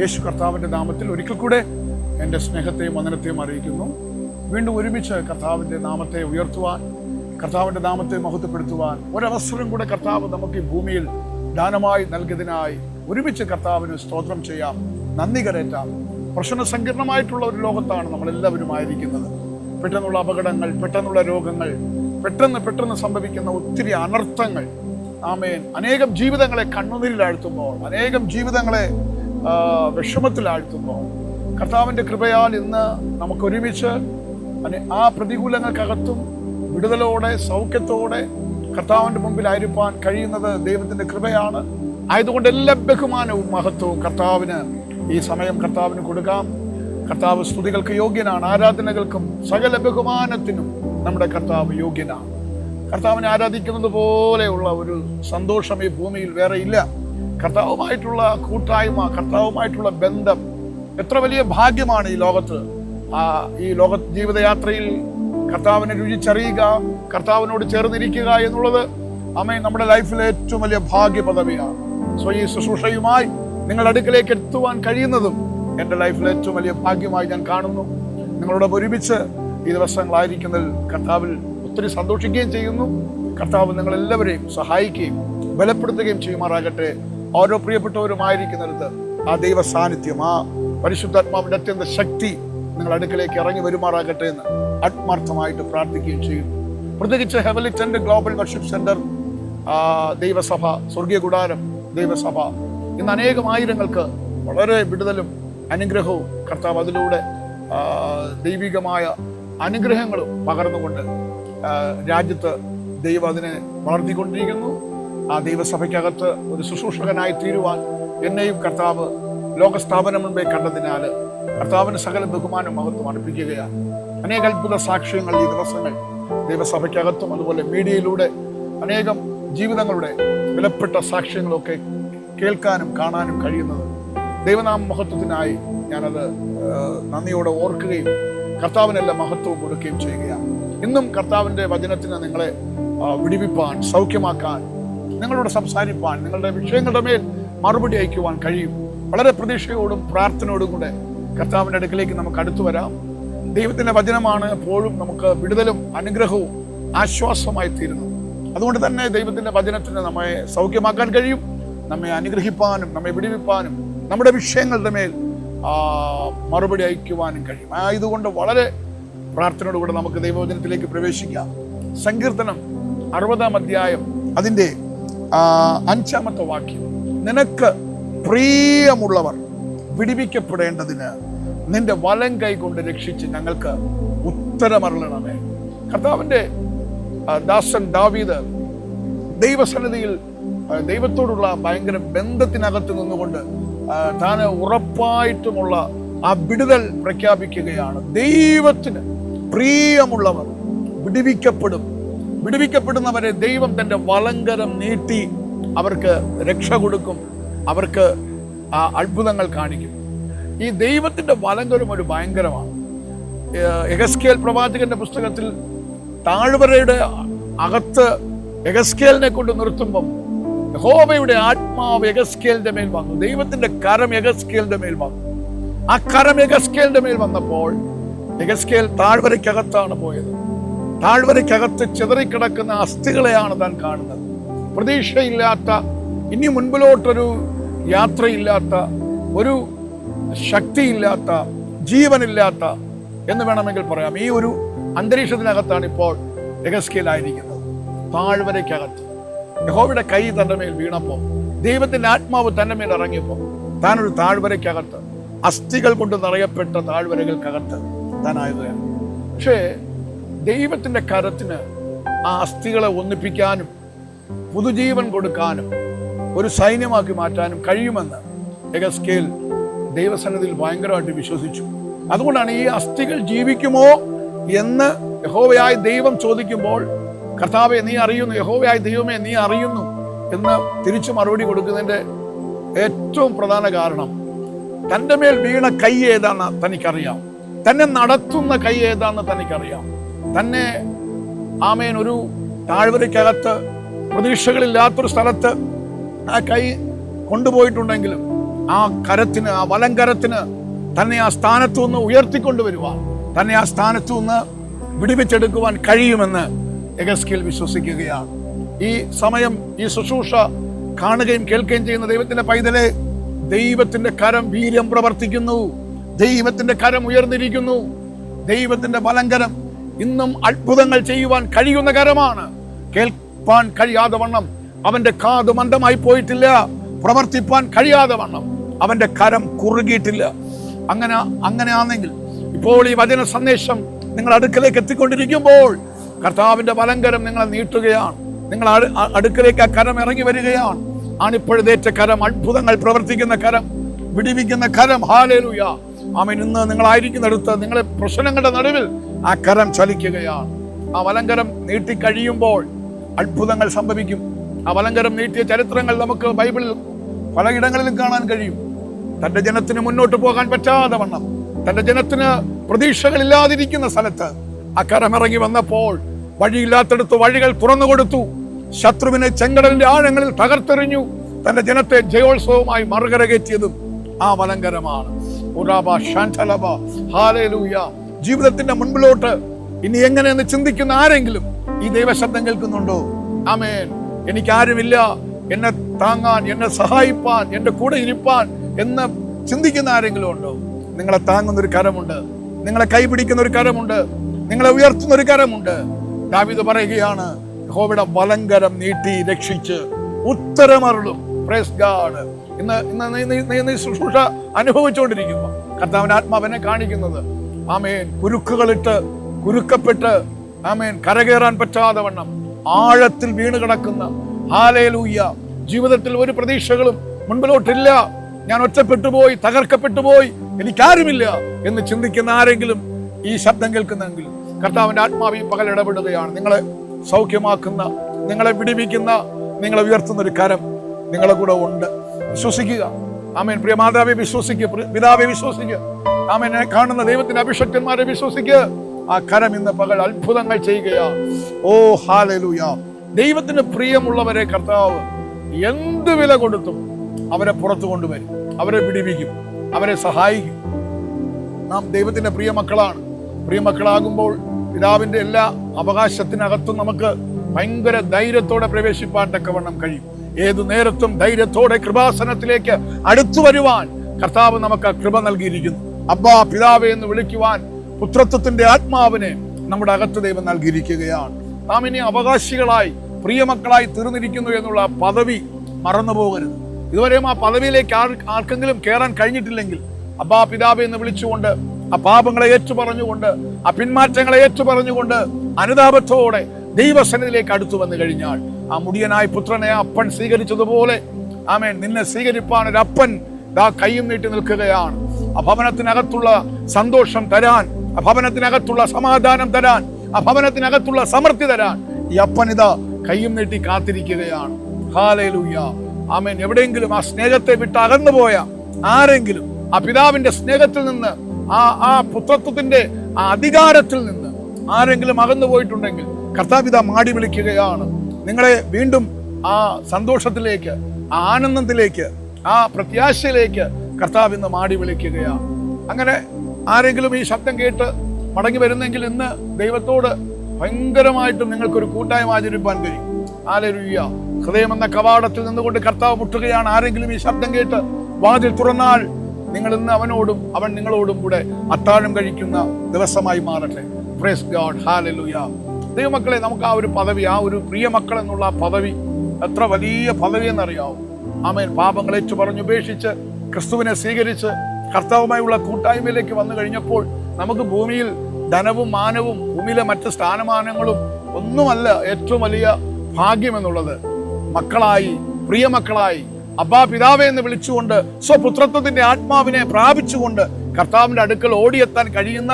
യേശു കർത്താവിൻ്റെ നാമത്തിൽ ഒരിക്കൽ കൂടെ എൻ്റെ സ്നേഹത്തെയും വന്ദനത്തെയും അറിയിക്കുന്നു. വീണ്ടും ഒരുമിച്ച് കർത്താവിൻ്റെ നാമത്തെ ഉയർത്തുവാൻ, കർത്താവിൻ്റെ നാമത്തെ മഹത്വപ്പെടുത്തുവാൻ ഒരവസരം കൂടെ കർത്താവ് നമുക്ക് ഈ ഭൂമിയിൽ ദാനമായി നൽകിയതിനായി ഒരുമിച്ച് കർത്താവിന് സ്തോത്രം ചെയ്യാം, നന്ദി കരേറ്റാം. പ്രശ്ന സങ്കീർണമായിട്ടുള്ള ഒരു ലോകത്താണ് നമ്മളെല്ലാവരും ആയിരിക്കുന്നത്. പെട്ടെന്നുള്ള അപകടങ്ങൾ, പെട്ടെന്നുള്ള രോഗങ്ങൾ, പെട്ടെന്ന് സംഭവിക്കുന്ന ഒത്തിരി അനർത്ഥങ്ങൾ, ആമേൻ, അനേകം ജീവിതങ്ങളെ കണ്ണുനീരിലാഴ്ത്തുമ്പോൾ, അനേകം ജീവിതങ്ങളെ വിഷമത്തിലാഴ്ത്തുമ്പോൾ കർത്താവിൻ്റെ കൃപയാൽ ഇന്ന് നമുക്കൊരുമിച്ച് ആ പ്രതികൂലങ്ങൾക്കകത്തും വിടുതലോടെ സൗഖ്യത്തോടെ കർത്താവിൻ്റെ മുമ്പിലായിരിക്കാൻ കഴിയുന്നത് ദൈവത്തിൻ്റെ കൃപയാണ്. ആയതുകൊണ്ട് എല്ലാ ബഹുമാനവും മഹത്വവും കർത്താവിന് ഈ സമയം കർത്താവിന് കൊടുക്കാം. കർത്താവ് സ്തുതികൾക്ക് യോഗ്യനാണ്, ആരാധനകൾക്കും സകല ബഹുമാനത്തിനും നമ്മുടെ കർത്താവ് യോഗ്യനാണ്. കർത്താവിനെ ആരാധിക്കുന്നത് പോലെയുള്ള ഒരു സന്തോഷം ഈ ഭൂമിയിൽ വേറെ ഇല്ല. കർത്താവുമായിട്ടുള്ള കൂട്ടായ്മ, കർത്താവുമായിട്ടുള്ള ബന്ധം എത്ര വലിയ ഭാഗ്യമാണ് ഈ ലോകത്ത്. ഈ ലോക ജീവിതയാത്രയിൽ കർത്താവിനെ രുചിച്ചറിയുക, കർത്താവിനോട് ചേർന്നിരിക്കുക എന്നുള്ളത് ആമേൻ നമ്മുടെ ലൈഫിലെ ഏറ്റവും വലിയ ഭാഗ്യ പദവിയാണ്. സോ ഈ ശുശ്രൂഷയുമായി നിങ്ങളുടെ അടുക്കലേക്ക് എത്തുവാൻ കഴിയുന്നതും എൻ്റെ ലൈഫിലെ ഏറ്റവും വലിയ ഭാഗ്യമായി ഞാൻ കാണുന്നു. നിങ്ങളോട് ഒരുമിച്ച് ഈ ദിവസങ്ങളായിരിക്കുന്നതിൽ കർത്താവിൽ ഒത്തിരി സന്തോഷിക്കുകയും ചെയ്യുന്നു. കർത്താവ് നിങ്ങളെല്ലാവരെയും സഹായിക്കുകയും ബലപ്പെടുത്തുകയും ചെയ്യുമാറാകട്ടെ. ഓരോ പ്രിയപ്പെട്ടവരുമായിരിക്കുന്നിടത്ത് ആ ദൈവ സാന്നിധ്യം, ആ പരിശുദ്ധാത്മാവിൻ്റെ അത്യന്ത ശക്തി നിങ്ങളുടെ അടുക്കലേക്ക് ഇറങ്ങി വരുമാറാകട്ടെ എന്ന് ആത്മാർത്ഥമായിട്ട് പ്രാർത്ഥിക്കുകയും ചെയ്യുന്നു. പ്രത്യേകിച്ച് heavenly tent global worship centre ദൈവസഭ, സ്വർഗീയ കൂടാരം ദൈവസഭ, ഇന്ന് അനേകം ആയിരങ്ങൾക്ക് വളരെ വിടുതലും അനുഗ്രഹവും കർത്താവ് അതിലൂടെ ദൈവികമായ അനുഗ്രഹങ്ങളും പകർന്നുകൊണ്ട് രാജ്യത്ത് ദൈവം അതിനെ വളർത്തിക്കൊണ്ടിരിക്കുന്നു. ആ ദൈവസഭയ്ക്കകത്ത് ഒരു ശുശ്രൂഷകനായി തീരുവാൻ എന്നെയും കർത്താവ് ലോകസ്ഥാപനം മുമ്പേ കണ്ടതിനാൽ കർത്താവിന് സകല ബഹുമാനം മഹത്വം അർപ്പിക്കുകയാണ്. അനേക അത്ഭുത സാക്ഷ്യങ്ങൾ ഈ ദിവസങ്ങൾ ദൈവസഭയ്ക്കകത്തും അതുപോലെ മീഡിയയിലൂടെ അനേകം ജീവിതങ്ങളുടെ വിലപ്പെട്ട സാക്ഷ്യങ്ങളൊക്കെ കേൾക്കാനും കാണാനും കഴിയുന്നത് ദൈവനാമ മഹത്വത്തിനായി ഞാനത് നന്ദിയോടെ ഓർക്കുകയും കർത്താവിനെല്ലാം മഹത്വം കൊടുക്കുകയും ചെയ്യുകയാണ്. ഇന്നും കർത്താവിൻ്റെ വചനത്തിന് നിങ്ങളെ വിടിവിപ്പാൻ, സൗഖ്യമാക്കാൻ, നിങ്ങളോട് സംസാരിപ്പാൻ, നിങ്ങളുടെ വിഷയങ്ങളുടെ മേൽ മറുപടി അയക്കുവാൻ കഴിയും. വളരെ പ്രതീക്ഷയോടും പ്രാർത്ഥനയോടും കൂടെ കർത്താവിൻ്റെ അടുക്കിലേക്ക് നമുക്ക് അടുത്തു വരാം. ദൈവത്തിൻ്റെ വചനമാണ് എപ്പോഴും നമുക്ക് വിടുതലും അനുഗ്രഹവും ആശ്വാസമായി തീരുന്നു. അതുകൊണ്ട് തന്നെ ദൈവത്തിൻ്റെ വചനത്തിന് നമ്മെ സൗഖ്യമാക്കാൻ കഴിയും, നമ്മെ അനുഗ്രഹിപ്പാനും നമ്മെ വിടിവിപ്പാനും നമ്മുടെ വിഷയങ്ങളുടെ മേൽ മറുപടി അയക്കുവാനും കഴിയും. ഇതുകൊണ്ട് വളരെ പ്രാർത്ഥനയോടുകൂടെ നമുക്ക് ദൈവവചനത്തിലേക്ക് പ്രവേശിക്കാം. സങ്കീർത്തനം 60-ാം അധ്യായം അതിൻ്റെ 5-ാമത്തെ വാക്യം, നിനക്ക് പ്രിയമുള്ളവർ വിടിവിക്കപ്പെടേണ്ടതിന് നിന്റെ വലം കൈ കൊണ്ട് രക്ഷിച്ച് ഞങ്ങൾക്ക് ഉത്തരമരുളണമേ. കർത്താവിൻ്റെ ദാസൻ ദാവീദ് ദൈവസന്നിധിയിൽ ദൈവത്തോടുള്ള ഭയങ്കര ബന്ധത്തിനകത്ത് നിന്നുകൊണ്ട് താൻ ഉറപ്പായിട്ടുമുള്ള ആ വിടുതൽ പ്രഖ്യാപിക്കുകയാണ്. ദൈവത്തിന് പ്രിയമുള്ളവർ വിടുവിക്കപ്പെടും. വിടുവിക്കപ്പെടുന്നവരെ ദൈവം തൻ്റെ വലങ്കരം നീട്ടി അവർക്ക് രക്ഷ കൊടുക്കും, അവർക്ക് അത്ഭുതങ്ങൾ കാണിക്കും. ഈ ദൈവത്തിൻ്റെ വലങ്കരം ഒരു ഭയങ്കരമാണ്. യെഹെസ്കേൽ പ്രവാചകന്റെ പുസ്തകത്തിൽ താഴ്വരയുടെ അകത്ത് യെഹെസ്കേലിനെ കൊണ്ട് നിർത്തുമ്പം യഹോവയുടെ ആത്മാവ് യെഹെസ്കേലിന്റെ മേൽ വന്നു, ദൈവത്തിന്റെ കരം യെഹെസ്കേലിന്റെ മേൽ വന്നു. ആ കരം യെഹെസ്കേലിന്റെ മേൽ വന്നപ്പോൾ യെഹെസ്കേൽ താഴ്വരയ്ക്കകത്താണ് പോയത്. താഴ്വരയ്ക്കകത്ത് ചിതറിക്കിടക്കുന്ന അസ്ഥികളെയാണ് താൻ കാണുന്നത്. പ്രതീക്ഷയില്ലാത്ത, ഇനി മുൻപിലോട്ടൊരു യാത്രയില്ലാത്ത, ഒരു ശക്തിയില്ലാത്ത, ജീവനില്ലാത്ത എന്ന് വേണമെങ്കിൽ പറയാം. ഈ ഒരു അന്തരീക്ഷത്തിനകത്താണ് ഇപ്പോൾ യെഹെസ്കേലായിരിക്കുന്നത്. താഴ്വരയ്ക്കകത്ത് യഹോവയുടെ കൈ തൻ്റെ മേൽ വീണപ്പോൾ, ദൈവത്തിന്റെ ആത്മാവ് തൻ്റെ മേൽ ഇറങ്ങിയപ്പോൾ താനൊരു താഴ്വരയ്ക്കകത്ത്, അസ്ഥികൾ കൊണ്ട് നിറയപ്പെട്ട താഴ്വരകൾക്കകത്ത് താനായതാണ്. പക്ഷേ ദൈവത്തിന്റെ കരത്തിന് ആ അസ്ഥികളെ ഒന്നിപ്പിക്കാനും പുതുജീവൻ കൊടുക്കാനും ഒരു സൈന്യമാക്കി മാറ്റാനും കഴിയുമെന്ന് യെഹെസ്കേൽ ദൈവസന്നിധിയിൽ ഭയങ്കരമായിട്ട് വിശ്വസിച്ചു. അതുകൊണ്ടാണ് ഈ അസ്ഥികൾ ജീവിക്കുമോ എന്ന് യഹോവയായ ദൈവം ചോദിക്കുമ്പോൾ, കർത്താവെ നീ അറിയുന്നു, യഹോവയായ ദൈവമേ നീ അറിയുന്നു എന്ന് തിരിച്ചു മറുപടി കൊടുക്കുന്നതിൻ്റെ ഏറ്റവും പ്രധാന കാരണം, തൻ്റെ മേൽ വീണ കൈ ഏതാന്ന് തനിക്കറിയാം, തന്നെ നടത്തുന്ന കൈ ഏതാന്ന് തനിക്കറിയാം. തന്നെ ആമേൻ ഒരു താഴ്വരയ്ക്കകത്ത് പ്രതീക്ഷകളില്ലാത്തൊരു സ്ഥലത്ത് ആ കൈ കൊണ്ടുപോയിട്ടുണ്ടെങ്കിലും ആ കരത്തിന്, ആ വലങ്കരത്തിന് തന്നെ ആ സ്ഥാനത്തു നിന്ന് ഉയർത്തിക്കൊണ്ടുവരുവാൻ, തന്നെ ആ സ്ഥാനത്തു നിന്ന് വിടുവിച്ചെടുക്കുവാൻ കഴിയുമെന്ന് യെഹെസ്കേൽ വിശ്വസിക്കുകയാണ്. ഈ സമയം ഈ ശുശ്രൂഷ കാണുകയും കേൾക്കുകയും ചെയ്യുന്ന ദൈവത്തിന്റെ പൈതലെ, ദൈവത്തിന്റെ കരം വീര്യം പ്രവർത്തിക്കുന്നു, ദൈവത്തിന്റെ കരം ഉയർന്നിരിക്കുന്നു. ദൈവത്തിന്റെ വലങ്കരം ഇന്നും അത്ഭുതങ്ങൾ ചെയ്യുവാൻ കഴിയുന്ന കരമാണ്. കേൾപ്പാൻ കഴിയാതെ വണ്ണം അവന്റെ കാത് മന്ദമായി പോയിട്ടില്ല, പ്രവർത്തിപ്പാൻ കഴിയാതെ വണ്ണം അവന്റെ കരം കുറുകിയിട്ടില്ല. അങ്ങനെയാണെങ്കിൽ ഇപ്പോൾ ഈ വചന സന്ദേശം നിങ്ങൾ അടുക്കലേക്ക് എത്തിക്കൊണ്ടിരിക്കുമ്പോൾ കർത്താവിന്റെ വലങ്കരം നിങ്ങളെ നീട്ടുകയാണ്. നിങ്ങൾ അടുക്കലേക്ക് ആ കരം ഇറങ്ങി വരികയാണ്. ആണിപ്പഴുതേറ്റ കരം, അത്ഭുതങ്ങൾ പ്രവർത്തിക്കുന്ന കരം, വിടിവിക്കുന്ന കരം. ഹല്ലേലൂയ. ആമേൻ. ഇന്ന് നിങ്ങളായിരിക്കുന്നിടത്ത്, നിങ്ങളെ പ്രശ്നങ്ങളുടെ നടുവിൽ ആ കരം ചലിക്കുകയാണ്. ആ വലങ്കരം നീട്ടി കഴിയുമ്പോൾ അത്ഭുതങ്ങൾ സംഭവിക്കും. ആ വലങ്കരം നീട്ടിയ ചരിത്രങ്ങൾ നമുക്ക് ബൈബിളിൽ പലയിടങ്ങളിലും കാണാൻ കഴിയും. തന്റെ ജനത്തിന് മുന്നോട്ട് പോകാൻ പറ്റാതെ വണ്ണം, തന്റെ ജനത്തിന് പ്രതീക്ഷകളില്ലാതിരിക്കുന്ന സ്ഥലത്ത് ആ കരമിറങ്ങി വന്നപ്പോൾ വഴിയില്ലാത്തടത്ത് വഴികൾ തുറന്നു കൊടുത്തു. ശത്രുവിനെ ചെങ്കടലിന്റെ ആഴങ്ങളിൽ തകർത്തെറിഞ്ഞു. തന്റെ ജനത്തെ ജയോത്സവമായി മറുകരകയറ്റിയതും ആ വലങ്കരമാണ്. ജീവിതത്തിന്റെ മുൻപിലോട്ട് ഇനി എങ്ങനെയെന്ന് ചിന്തിക്കുന്ന ആരെങ്കിലും ഈ ദൈവശബ്ദം കേൾക്കുന്നുണ്ടോ? ആമേൻ. എനിക്കാരുമില്ല എന്നെ താങ്ങാൻ, എന്നെ സഹായിപ്പാൻ, എന്റെ കൂടെ ഇരിപ്പാൻ എന്ന് ചിന്തിക്കുന്ന ആരെങ്കിലും ഉണ്ടോ? നിങ്ങളെ താങ്ങുന്ന ഒരു കരമുണ്ട്, നിങ്ങളെ കൈപിടിക്കുന്ന ഒരു കരമുണ്ട്, നിങ്ങളെ ഉയർത്തുന്ന ഒരു കരമുണ്ട്. ദാവീദ് പറയുകയാണ്, യഹോവയുടെ വലങ്കരം നീട്ടി രക്ഷിച്ച് ഉത്തരമരുളും. Praise God. ഇന്ന് ശുശ്രൂഷ അനുഭവിച്ചുകൊണ്ടിരിക്കുമ്പോൾ കർത്താവിന്റെ ആത്മാവിനെ കാണിക്കുന്നത്, ആമേൻ, കുരുക്കപ്പെട്ട് ആമേൻ കരകയറാൻ പറ്റാതെ വണ്ണം ആഴത്തിൽ വീണ് കിടക്കുന്ന, ഹല്ലേലൂയ, ജീവിതത്തിൽ ഒരു പ്രതീക്ഷകളും മുൻപിലോട്ടില്ല, ഞാൻ ഒറ്റപ്പെട്ടു പോയി, തകർക്കപ്പെട്ടു പോയി, എനിക്കാരുമില്ല എന്ന് ചിന്തിക്കുന്ന ആരെങ്കിലും ഈ ശബ്ദം കേൾക്കുന്നെങ്കിൽ കർത്താവിന്റെ ആത്മാവ് ഈ പകൽ ഇടപെടുകയാണ്. നിങ്ങളെ സൗഖ്യമാക്കുന്ന, നിങ്ങളെ വിടിവിക്കുന്ന, നിങ്ങളെ ഉയർത്തുന്ന ഒരു കരം നിങ്ങളെ കൂടെ ഉണ്ട്. വിശ്വസിക്കുക. ആമേൻ. പ്രിയ മാതാവെ വിശ്വസിക്കുക, പിതാവെ വിശ്വസിക്കുക. ആമേൻ. കാണുന്ന ദൈവത്തിന്റെ അഭിഷക്തന്മാരെ വിശ്വസിക്കുക. ആ കരം ഇന്ന് പകൽ അത്ഭുതങ്ങൾ ചെയ്യുകയാണ്. ഓ ഹല്ലേലൂയ. ദൈവത്തിന് പ്രിയമുള്ളവരെ കർത്താവ് എന്ത് വില കൊടുത്തും അവരെ പുറത്തു കൊണ്ടുവരും, അവരെ വിടിവിക്കും, അവരെ സഹായിക്കും. നാം ദൈവത്തിന്റെ പ്രിയ മക്കളാണ്. പ്രിയമക്കളാകുമ്പോൾ പിതാവിന്റെ എല്ലാ അവകാശത്തിനകത്തും നമുക്ക് ഭയങ്കര ധൈര്യത്തോടെ പ്രവേശിപ്പാൻ തക്കവണ്ണം കഴിയും. ഏതു നേരത്തും ധൈര്യത്തോടെ കൃപാസനത്തിലേക്ക് അടുത്തു വരുവാൻ കർത്താവ് നമുക്ക് കൃപ നൽകിയിരിക്കുന്നു. അബ്ബാ പിതാവേ എന്ന് വിളിക്കുവാൻ പുത്രത്വത്തിന്റെ ആത്മാവിനെ നമ്മുടെ അകത്ത് ദൈവം നൽകിയിരിക്കുകയാണ്. നാം ഇനി അവകാശികളായി, പ്രിയമക്കളായി തീർന്നിരിക്കുന്നു എന്നുള്ള പദവി മറന്നു പോകരുത്. ഇതുവരെയും ആ പദവിയിലേക്ക് ആർക്കെങ്കിലും കയറാൻ കഴിഞ്ഞിട്ടില്ലെങ്കിൽ അബ്ബാ പിതാവേ എന്ന് വിളിച്ചുകൊണ്ട്, ആ പാപങ്ങളെ ഏറ്റുപറഞ്ഞുകൊണ്ട്, ആ പിന്മാറ്റങ്ങളെ ഏറ്റുപറഞ്ഞുകൊണ്ട് അനുതാപത്തോടെ ദൈവസന്നിധിയിലേക്ക് അടുത്തു വന്നു കഴിഞ്ഞാൽ ആ മുടിയനായ പുത്രനെ അപ്പൻ സ്വീകരിച്ചതുപോലെ ആമേൻ നിന്നെ സ്വീകരിപ്പാൻ ഒരു അപ്പൻ ദാ കൈയും നീട്ടി നിൽക്കുകയാണ്. ആ ഭവനത്തിനകത്തുള്ള സന്തോഷം തരാൻ, ആ ഭവനത്തിനകത്തുള്ള സമാധാനം തരാൻ, ആ ഭവനത്തിനകത്തുള്ള സമൃദ്ധി തരാൻ ഈ അപ്പൻ ഇതാ കൈയും നീട്ടി കാത്തിരിക്കുകയാണ്. ഹല്ലേലൂയ. ആമേൻ. എവിടെയെങ്കിലും ആ സ്നേഹത്തെ വിട്ട് അകന്നു പോയ ആരെങ്കിലും, ആ പിതാവിന്റെ സ്നേഹത്തിൽ നിന്ന്, ആ പുത്രത്വത്തിന്റെ ആ അധികാരത്തിൽ നിന്ന് ആരെങ്കിലും അകന്നു പോയിട്ടുണ്ടെങ്കിൽ കർത്താവിത മാടി വിളിക്കുകയാണ്. നിങ്ങളെ വീണ്ടും ആ സന്തോഷത്തിലേക്ക്, ആ ആനന്ദത്തിലേക്ക്, ആ പ്രത്യാശയിലേക്ക് കർത്താവ് ഇന്ന് മാടി വിളിക്കുകയാണ്. അങ്ങനെ ആരെങ്കിലും ഈ ശബ്ദം കേട്ട് മടങ്ങി വരുന്നെങ്കിൽ ഇന്ന് ദൈവത്തോട് ഭയങ്കരമായിട്ടും നിങ്ങൾക്കൊരു കൂട്ടായ്മ ആചരിപ്പാൻ കഴിയും. ഹല്ലേലൂയ. ഹൃദയം എന്ന കവാടത്തിൽ നിന്നുകൊണ്ട് കർത്താവ് മുട്ടുകയാണ്. ആരെങ്കിലും ഈ ശബ്ദം കേട്ട് വാതിൽ തുറന്നാൽ നിങ്ങൾ ഇന്ന് അവനോടും അവൻ നിങ്ങളോടും കൂടെ അത്താഴം കഴിക്കുന്ന ദിവസമായി മാറട്ടെ. Praise God. ഹല്ലേലൂയ. ദൈവമക്കളെ, നമുക്ക് ആ ഒരു പദവി, ആ ഒരു പ്രിയ മക്കൾ എന്നുള്ള പദവി എത്ര വലിയ പദവി എന്നറിയാവും. ആമേൻ. പാപങ്ങളെ പറഞ്ഞുപേക്ഷിച്ച് ക്രിസ്തുവിനെ സ്വീകരിച്ച് കർത്താവുമായുള്ള കൂട്ടായ്മയിലേക്ക് വന്നു കഴിഞ്ഞപ്പോൾ നമുക്ക് ഭൂമിയിൽ ധനവും മാനവും ഭൂമിയിലെ മറ്റ് സ്ഥാനമാനങ്ങളും ഒന്നുമല്ല ഏറ്റവും വലിയ ഭാഗ്യം എന്നുള്ളത്. മക്കളായി പ്രിയമക്കളായി അബ്ബാ പിതാവേ എന്ന് വിളിച്ചുകൊണ്ട് സ്വപുത്രത്വത്തിന്റെ ആത്മാവിനെ പ്രാപിച്ചുകൊണ്ട് കർത്താവിന്റെ അടുക്കൽ ഓടിയെത്താൻ കഴിയുന്ന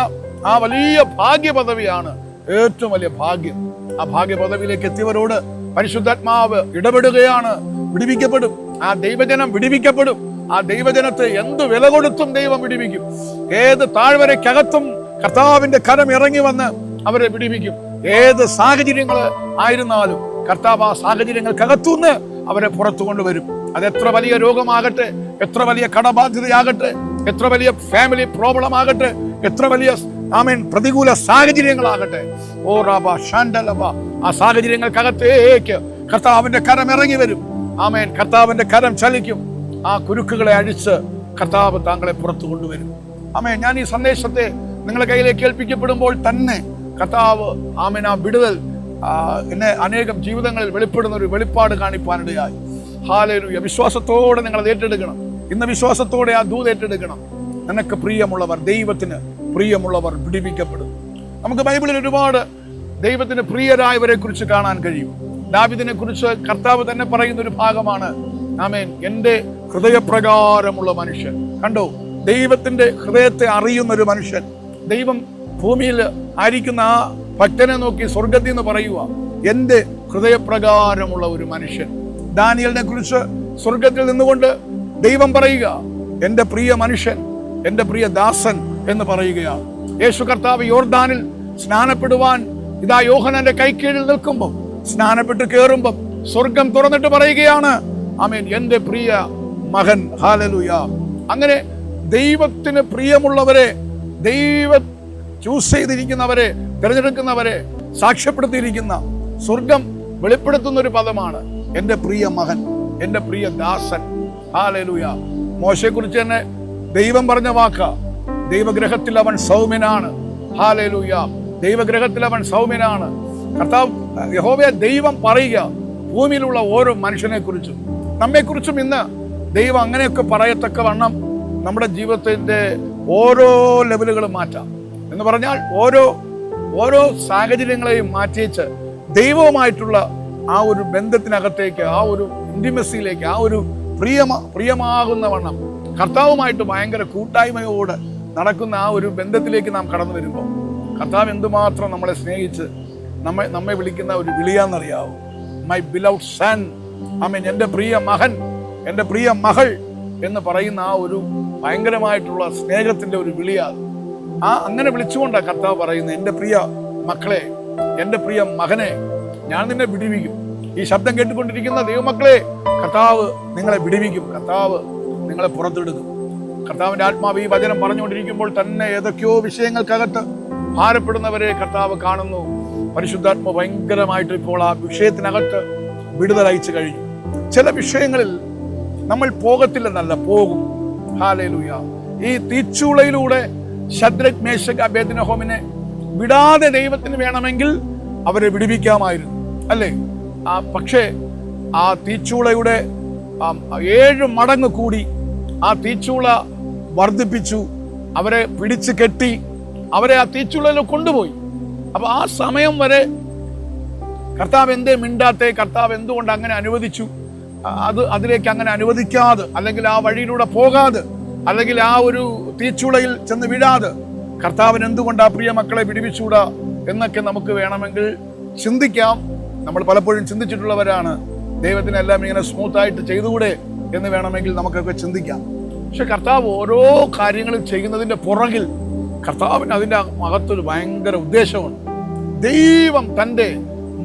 ആ വലിയ ഭാഗ്യ പദവിയാണ് ഏറ്റവും വലിയ ഭാഗ്യം. ആ ഭാഗ്യ പദവിയിലേക്ക് എത്തിയവരോട് പരിശുദ്ധാത്മാവ് ഇടപെടുകയാണ്. വിടുവിക്കപ്പെടും. ആ ദൈവജനം വിടുവിക്കപ്പെടും. ആ ദൈവജനത്തെ എന്ത് വില കൊടുത്തും ദൈവം വിടുവിക്കും. ഏത് താഴ്വരയ്ക്കകത്തും കർത്താവിന്റെ കരം ഇറങ്ങി വന്ന് അവരെ വിടുവിക്കും. ഏത് സാഹചര്യങ്ങൾ ആയിരുന്നാലും കർത്താവ് ആ സാഹചര്യങ്ങൾക്കകത്തുനിന്ന് അവരെ പുറത്തു കൊണ്ടുവരും. അതെത്ര വലിയ രോഗമാകട്ടെ, എത്ര വലിയ കടബാധ്യതയാകട്ടെ, എത്ര വലിയ ഫാമിലി പ്രോബ്ലം ആകട്ടെ, എത്ര വലിയ പ്രതികൂല സാഹചര്യങ്ങളാകട്ടെ, ഓ റാബ ഷാൻഡലബ, ആ സാഹചര്യങ്ങൾക്കകത്തേക്ക് കർത്താവിന്റെ കരം ഇറങ്ങി വരും. ആമേൻ. കർത്താവിന്റെ കരം ചലിക്കും. ആ കുരുക്കുകളെ അഴിച്ച് കർത്താവ് താങ്കളെ പുറത്തു കൊണ്ടുവരും. ആമേൻ. ഞാൻ ഈ സന്ദേശത്തെ നിങ്ങളുടെ കയ്യിലേക്ക് ഏൽപ്പിക്കപ്പെടുമ്പോൾ തന്നെ കർത്താവ് ആമേൻ ആ വിടുതൽ എന്നെ അനേകം ജീവിതങ്ങളിൽ വെളിപ്പെടുന്ന ഒരു വെളിപ്പാട് കാണിപ്പാനിടയായി. ഹല്ലേലൂയ. വിശ്വാസത്തോടെ നിങ്ങൾ അത് ഏറ്റെടുക്കണം. ഇന്ന് വിശ്വാസത്തോടെ ആ ദൂത് ഏറ്റെടുക്കണം. നിനക്ക് പ്രിയമുള്ളവർ, ദൈവത്തിന് പ്രിയമുള്ളവർ വിടുവിക്കപ്പെടും. നമുക്ക് ബൈബിളിൽ ഒരുപാട് ദൈവത്തിന് പ്രിയരായവരെ കുറിച്ച് കാണാൻ കഴിയും. ദാവീദിനെ കുറിച്ച് കർത്താവ് തന്നെ പറയുന്ന ഒരു ഭാഗമാണ് ആമേൻ, എൻ്റെ ഹൃദയപ്രകാരമുള്ള മനുഷ്യൻ. കണ്ടോ, ദൈവത്തിന്റെ ഹൃദയത്തെ അറിയുന്ന ഒരു മനുഷ്യൻ. ദൈവം ഭൂമിയിൽ ആയിരിക്കുന്ന ആ ഭക്തനെ നോക്കി സ്വർഗത്തിൽ നിന്ന് പറയുക, എൻ്റെ ഹൃദയപ്രകാരമുള്ള ഒരു മനുഷ്യൻ. ദാനിയേലിനെ കുറിച്ച് സ്വർഗത്തിൽ നിന്നുകൊണ്ട് ദൈവം പറയുക, എൻ്റെ പ്രിയ മനുഷ്യൻ, എൻ്റെ പ്രിയ ദാസൻ എന്ന് പറയുകയാണ്. യേശു കർത്താവ് യോർദാനിൽ സ്നാനപ്പെടുവാൻ ഇതാ യോഹന്നാന്റെ കൈക്കീഴിൽ നിൽക്കുമ്പോൾ, സ്നാനപ്പെട്ട് കയറുമ്പോൾ സ്വർഗം തുറന്നിട്ട് പറയുകയാണ്, ആമേൻ, എൻ്റെ പ്രിയ മകൻ. ഹല്ലേലൂയ. അങ്ങനെ ദൈവത്തിന് പ്രിയമുള്ളവരെ, ദൈവം ചൂസ് ചെയ്തിരിക്കുന്നവരെ, തിരഞ്ഞെടുക്കുന്നവരെ സാക്ഷ്യപ്പെടുത്തിയിരിക്കുന്ന സ്വർഗം വെളിപ്പെടുത്തുന്ന ഒരു പദമാണ് എൻ്റെ പ്രിയ മകൻ, എൻ്റെ പ്രിയ ദാസൻ. ഹല്ലേലൂയ. മോശയെ കുറിച്ച് തന്നെ ദൈവം പറഞ്ഞ വാക്ക, ദൈവഗ്രഹത്തിൽ അവൻ സൗമ്യനാണ്. ഹല്ലേലൂയ. ദൈവഗ്രഹത്തിൽ അവൻ സൗമ്യനാണ്. കർത്താവ് യഹോവയെ ദൈവം പറയുക ഭൂമിയിലുള്ള ഓരോ മനുഷ്യനെ കുറിച്ചും നമ്മെക്കുറിച്ചും. ഇന്ന് ദൈവം അങ്ങനെയൊക്കെ പറയത്തക്ക വണ്ണം നമ്മുടെ ജീവിതത്തിന്റെ ഓരോ ലെവലുകളും മാറ്റാം. എന്ന് പറഞ്ഞാൽ ഓരോ സാഹചര്യങ്ങളെയും മാറ്റിവെച്ച് ദൈവവുമായിട്ടുള്ള ആ ഒരു ബന്ധത്തിനകത്തേക്ക്, ആ ഒരു ഇന്റിമസിയിലേക്ക്, ആ ഒരു പ്രിയമാകുന്ന വണ്ണം കർത്താവുമായിട്ട് ഭയങ്കര കൂട്ടായ്മയോട് നടക്കുന്ന ആ ഒരു ബന്ധത്തിലേക്ക് നാം കടന്നു വരുമ്പോൾ കർത്താവ് എന്തുമാത്രം നമ്മളെ സ്നേഹിച്ച് നമ്മെ വിളിക്കുന്ന ഒരു വിളിയാന്നറിയാവും. മൈ ബിലൗഡ് സൺ, ആമേൻ, എൻ്റെ പ്രിയ മകൻ, എൻ്റെ പ്രിയ മകൾ എന്ന് പറയുന്ന ആ ഒരു ഭയങ്കരമായിട്ടുള്ള സ്നേഹത്തിന്റെ ഒരു വിളിയാണ്. അങ്ങനെ വിളിച്ചുകൊണ്ടാണ് കർത്താവ് പറയുന്നത്, എൻ്റെ പ്രിയ മക്കളെ, എൻ്റെ പ്രിയ മകനെ, ഞാൻ നിന്നെ വിടുവിക്കും. ഈ ശബ്ദം കേട്ടുകൊണ്ടിരിക്കുന്ന ദൈവമക്കളെ, കർത്താവ് നിങ്ങളെ വിടുവിക്കും. കർത്താവ് നിങ്ങളെ പുറത്തെടുക്കും. കർത്താവിന്റെ ആത്മാവ് ഈ വചനം പറഞ്ഞുകൊണ്ടിരിക്കുമ്പോൾ തന്നെ ഏതൊക്കെയോ വിഷയങ്ങൾക്കകത്ത് ഭാരപ്പെടുന്നവരെ കർത്താവ് കാണുന്നു. പരിശുദ്ധാത്മ ഭയങ്കരമായിട്ട് ഇപ്പോൾ ആ വിഷയത്തിനകത്ത് വിടുതൽ അയച്ചു കഴിഞ്ഞു. ചില വിഷയങ്ങളിൽ നമ്മൾ പോകത്തില്ലെന്നല്ല, പോകും. ഹല്ലേലൂയ. ഈ തീച്ചൂളയിലൂടെ ശദ്രക്, മേശക്, അബേദ്നെഗോവിനെ വിടാതെ ദൈവത്തിന് വേണമെങ്കിൽ അവരെ വിടുവിക്കാമായിരുന്നു, അല്ലേ? പക്ഷേ ആ തീച്ചൂളയുടെ 7 മടങ്ങ് കൂടി ആ തീച്ചൂള വർദ്ധിപ്പിച്ചു. അവരെ പിടിച്ചു കെട്ടി അവരെ ആ തീച്ചൂളയിൽ കൊണ്ടുപോയി. അപ്പൊ ആ സമയം വരെ കർത്താവ് എന്തേ മിണ്ടാത്തെ, കർത്താവ് എന്തുകൊണ്ട് അങ്ങനെ അനുവദിച്ചു, അതിലേക്ക് അങ്ങനെ അനുവദിക്കാതെ, അല്ലെങ്കിൽ ആ വഴിയിലൂടെ പോകാതെ, അല്ലെങ്കിൽ ആ ഒരു തീച്ചൂളയിൽ ചെന്ന് വീഴാതെ കർത്താവിന് എന്തുകൊണ്ട് ആ പ്രിയ മക്കളെ വിടുവിച്ചൂടാ എന്നൊക്കെ നമുക്ക് വേണമെങ്കിൽ ചിന്തിക്കാം. നമ്മൾ പലപ്പോഴും ചിന്തിച്ചിട്ടുള്ളവരാണ്. ദൈവത്തിനെല്ലാം ഇങ്ങനെ സ്മൂത്തായിട്ട് ചെയ്തുകൂടെ എന്ന് വേണമെങ്കിൽ നമുക്കൊക്കെ ചിന്തിക്കാം. പക്ഷെ കർത്താവ് ഓരോ കാര്യങ്ങളും ചെയ്യുന്നതിൻ്റെ പുറകിൽ കർത്താവിന് അതിൻ്റെ മഹത്വം ഭയങ്കര ഉദ്ദേശമുണ്ട്. ദൈവം തൻ്റെ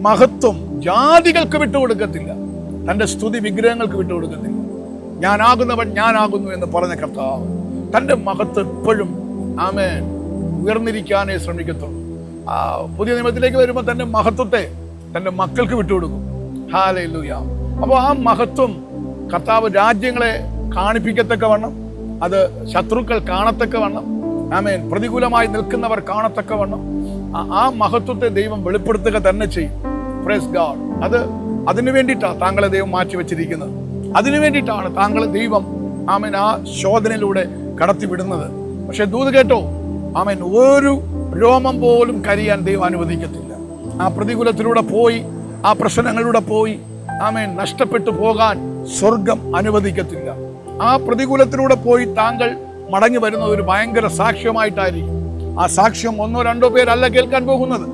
മഹത്വം ജാതികൾക്ക് വിട്ടുകൊടുക്കത്തില്ല, തൻ്റെ സ്തുതി വിഗ്രഹങ്ങൾക്ക് വിട്ടുകൊടുക്കത്തില്ല. ഞാനാകുന്നവൻ ഞാനാകുന്നു എന്ന് പറഞ്ഞ കർത്താവ് തൻ്റെ മഹത്വം എപ്പോഴും ആമേൻ ഉയർന്നിരിക്കാനേ ശ്രമിക്കത്തുള്ളൂ. പുതിയ നിയമത്തിലേക്ക് വരുമ്പോൾ തൻ്റെ മഹത്വത്തെ തൻ്റെ മക്കൾക്ക് വിട്ടുകൊടുക്കും. ഹല്ലേലൂയ. അപ്പോൾ ആ മഹത്വം കർത്താവ് രാജ്യങ്ങളെ കാണിപ്പിക്കത്തക്ക വണ്ണം, അത് ശത്രുക്കൾ കാണത്തക്ക വണ്ണം, ആമേൻ, പ്രതികൂലമായി നിൽക്കുന്നവർ കാണത്തക്ക വണ്ണം ആ മഹത്വത്തെ ദൈവം വെളിപ്പെടുത്തുക തന്നെ ചെയ്യും. Praise God. അതിനു വേണ്ടിയിട്ടാണ് താങ്കളെ ദൈവം മാറ്റി വെച്ചിരിക്കുന്നത്. അതിനു വേണ്ടിയിട്ടാണ് താങ്കളെ ദൈവം ആമേൻ ആ ശോധനയിലൂടെ കടത്തിവിടുന്നത്. പക്ഷെ ദൂത് കേട്ടോ, ആമേൻ, ഒരു രോമം പോലും കരിയാൻ ദൈവം അനുവദിക്കത്തില്ല. ആ പ്രതികൂലത്തിലൂടെ പോയി, ആ പ്രശ്നങ്ങളിലൂടെ പോയി, ആമേൻ, നഷ്ടപ്പെട്ടു പോകാൻ സ്വർഗം അനുവദിക്കത്തില്ല. ആ പ്രതികൂലത്തിലൂടെ പോയി താങ്കൾ മടങ്ങി വരുന്നത് ഒരു ഭയങ്കര സാക്ഷ്യമായിട്ടായിരിക്കും. ആ സാക്ഷ്യം ഒന്നോ രണ്ടോ പേരല്ല കേൾക്കാൻ പോകുന്നത്.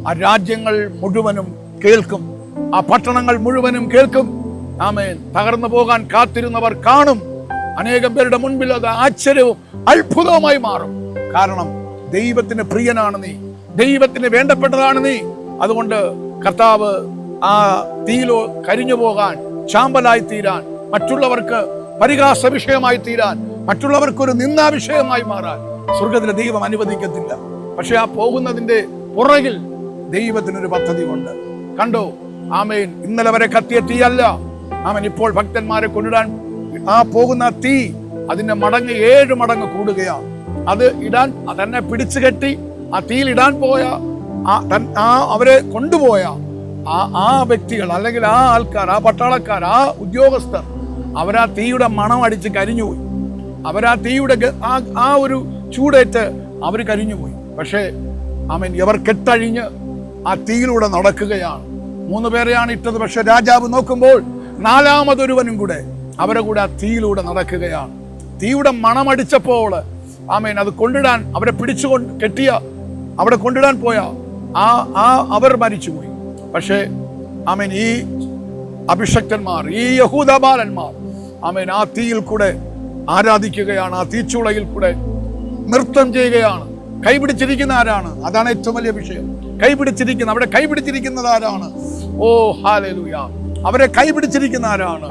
ആ രാജ്യങ്ങൾ മുഴുവനും കേൾക്കും, ആ പട്ടണങ്ങൾ മുഴുവനും കേൾക്കും. ആമേൻ. തകർന്നു പോകാൻ കാത്തിരുന്നവർ കാണും. അനേകം പേരുടെ മുൻപിൽ അത് ആശ്ചര്യവും അത്ഭുതവുമായി മാറും. കാരണം ദൈവത്തിന് പ്രിയനാണ് നീ, ദൈവത്തിന് വേണ്ടപ്പെട്ടതാണ് നീ. അതുകൊണ്ട് കർത്താവ് ആ തീയിലോ കരിഞ്ഞു പോകാൻ, ചാമ്പലായി തീരാൻ, മറ്റുള്ളവർക്ക് പരിഹാസ വിഷയമായി തീരാൻ, മറ്റുള്ളവർക്കൊരു നിന്ദാ വിഷയമായി മാറാൻ സ്വർഗത്തിലെ ദൈവം അനുവദിക്കത്തില്ല. പക്ഷെ ആ പോകുന്നതിന്റെ പുറകിൽ ദൈവത്തിനൊരു പദ്ധതി ഉണ്ട്. കണ്ടോ? ആമേൻ. ഇന്നലെ വരെ കത്തിയ തീയല്ല. ആമേൻ. ഇപ്പോൾ ഭക്തന്മാരെ കൊണ്ടിടാൻ ആ പോകുന്ന തീ അതിന്റെ മടങ്ങ് 7 മടങ്ങ് കൂടുകയാണ്. അത് ഇടാൻ തന്നെ പിടിച്ചു കെട്ടി ആ തീയിൽ ഇടാൻ പോയ അവരെ കൊണ്ടുപോയ ആ വ്യക്തികൾ, അല്ലെങ്കിൽ ആ ആൾക്കാർ, ആ പട്ടാളക്കാർ, ആ ഉദ്യോഗസ്ഥർ, അവരാ തീയുടെ മണം അടിച്ച് കരിഞ്ഞുപോയി. അവരാ തീയുടെ ആ ഒരു ചൂടേറ്റ് അവർ കരിഞ്ഞുപോയി. പക്ഷേ ആമേൻ, ഇവർ കെട്ടഴിഞ്ഞ് ആ തീയിലൂടെ നടക്കുകയാണ്. 3 പേരെയാണ് ഇട്ടത്. പക്ഷെ രാജാവ് നോക്കുമ്പോൾ 4മതൊരുവനും കൂടെ അവരെ കൂടെ ആ തീയിലൂടെ നടക്കുകയാണ്. തീയുടെ മണമടിച്ചപ്പോൾ ആമേൻ, അത് കൊണ്ടിടാൻ അവരെ പിടിച്ചുകൊണ്ട് കെട്ടിയ അവിടെ കൊണ്ടിടാൻ പോയ അവർ മരിച്ചുപോയി. പക്ഷേ ആമേൻ, ഈ അഭിഷക്തന്മാർ, ഈ യഹൂദ ബാലന്മാർ ആമേൻ ആ തീയിൽ കൂടെ ആരാധിക്കുകയാണ്. ആ തീച്ചുളയിൽ കൂടെ നൃത്തം ചെയ്യുകയാണ്. കൈപിടിച്ചിരിക്കുന്ന ആരാണ്? അതാണ് ഏറ്റവും വലിയ വിഷയം. അവിടെ കൈപിടിച്ചിരിക്കുന്നത് ആരാണ്? ഓ ഹല്ലേലൂയ! അവരെ കൈപിടിച്ചിരിക്കുന്ന ആരാണ്?